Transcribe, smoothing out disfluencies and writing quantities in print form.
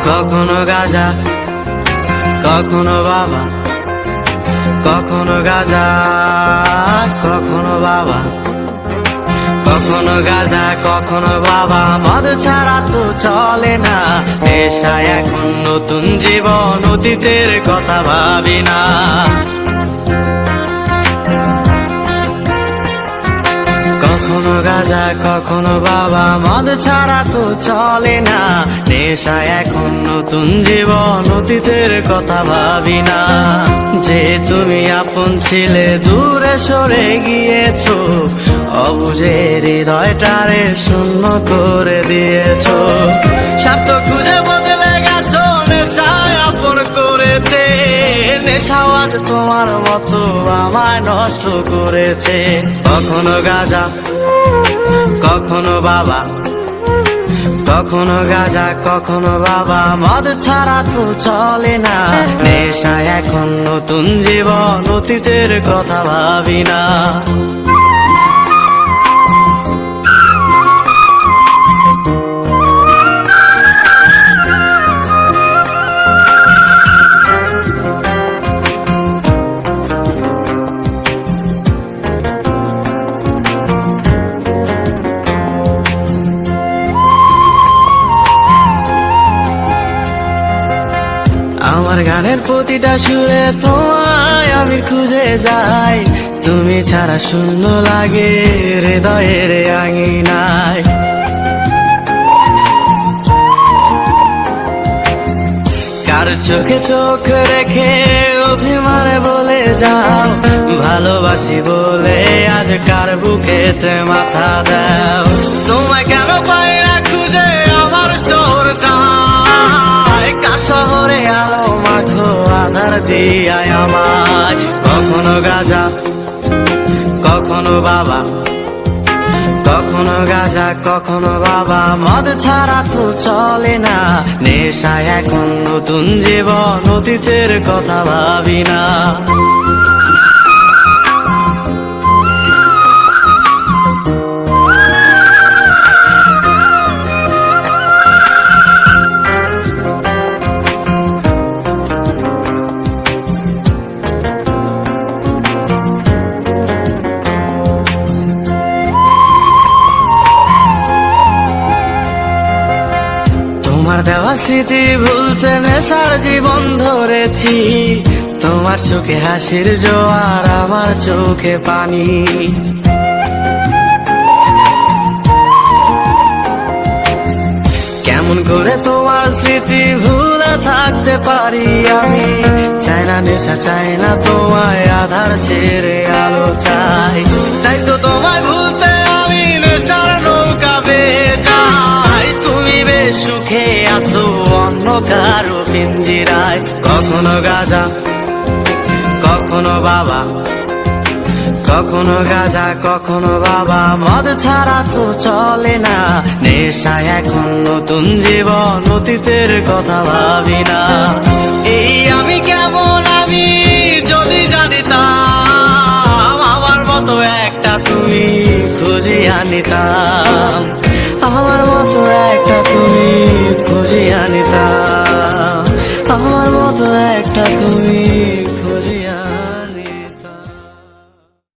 কখনো গাঁজা কখনো বাবা, কখনো গাঁজা কখনো বাবা, কখনো গাঁজা কখনো বাবা। মদ ছাড়া তো চলে না, নেশায় এখন নতুন জীবন, অতীতের কথা ভাবি না। কখনো গাঁজা কখনো বাবা, মদ ছাড়া তো চলে না, নেশায় এখন নতুন জীবন, অতীতের কথা ভাবি না। যে তুমি আপন ছিলে দূরে সরে গিয়েছো, অবুঝে হৃদয়টারে শূন্য করে দিয়েছো। স্বার্থ খুঁজে বদলে গেছো, নেশায় আপন করেছে, নেশাওয়াজ তোমার মতো আমায় নষ্ট করেছে। কখনো গাঁজা কখনো বাবা, কখনো গাঁজা কখনো বাবা, মদ ছাড়া তো চলে না, নেশায় এখন নতুন জীবন, অতীতের কথা ভাবি না। আমার গানের প্রতিটা সুরে তোমায় আমি খুঁজে যাই, তুমি ছাড়া শূন্য লাগে হৃদয়ের আঙিনায়। কার চোখে চোখ রেখে অভিমানে বলে যাও, ভালোবাসি বলে আজ কার বুকেতে মাথা দাও। তোমায় কেন পাই না খুঁজে আমার শহরটা, কার শহরে আলো মাখো আধার দিয়ায় আমায়। কখনো গাঁজা কখনো বাবা, কখনো গাঁজা কখনো বাবা, মদ ছাড়া তো চলে না, নেশায় এখন নতুন জীবন, অতীতের কথা ভাবি না। তোমার দেওয়া স্মৃতি ভুলতে নেশার জীবন ধরেছি, তোমার চোখে হাসির জোয়ার আমার চোখে পানি। কেমন করে তোমার স্মৃতি ভুলে থাকতে পারি আমি, চাই না নেশা চাই না তোমায় আধার ছেড়ে আলো চাই। তাই তো তোমায় ভুলতে আমি নেশার নৌকা বেয়ে যাই, তুমি বেশ সুখে আছো অন্য কারো পিঞ্জিরায়। কখনো গাঁজা কখনো বাবা, কখনো গাঁজা কখনো বাবা, মদ ছাড়া তো চলে না, নেশায় এখন নতুন জীবন, অতীতের কথা ভাবি না। এই আমি কেমন আমি যদি জানিতাম, আমার মতো একটা তুমি খুঁজিয়া নিতাম, আমার মতো একটা তুমি খুঁজিয়া নিতাম, আমার মতো একটা তুমি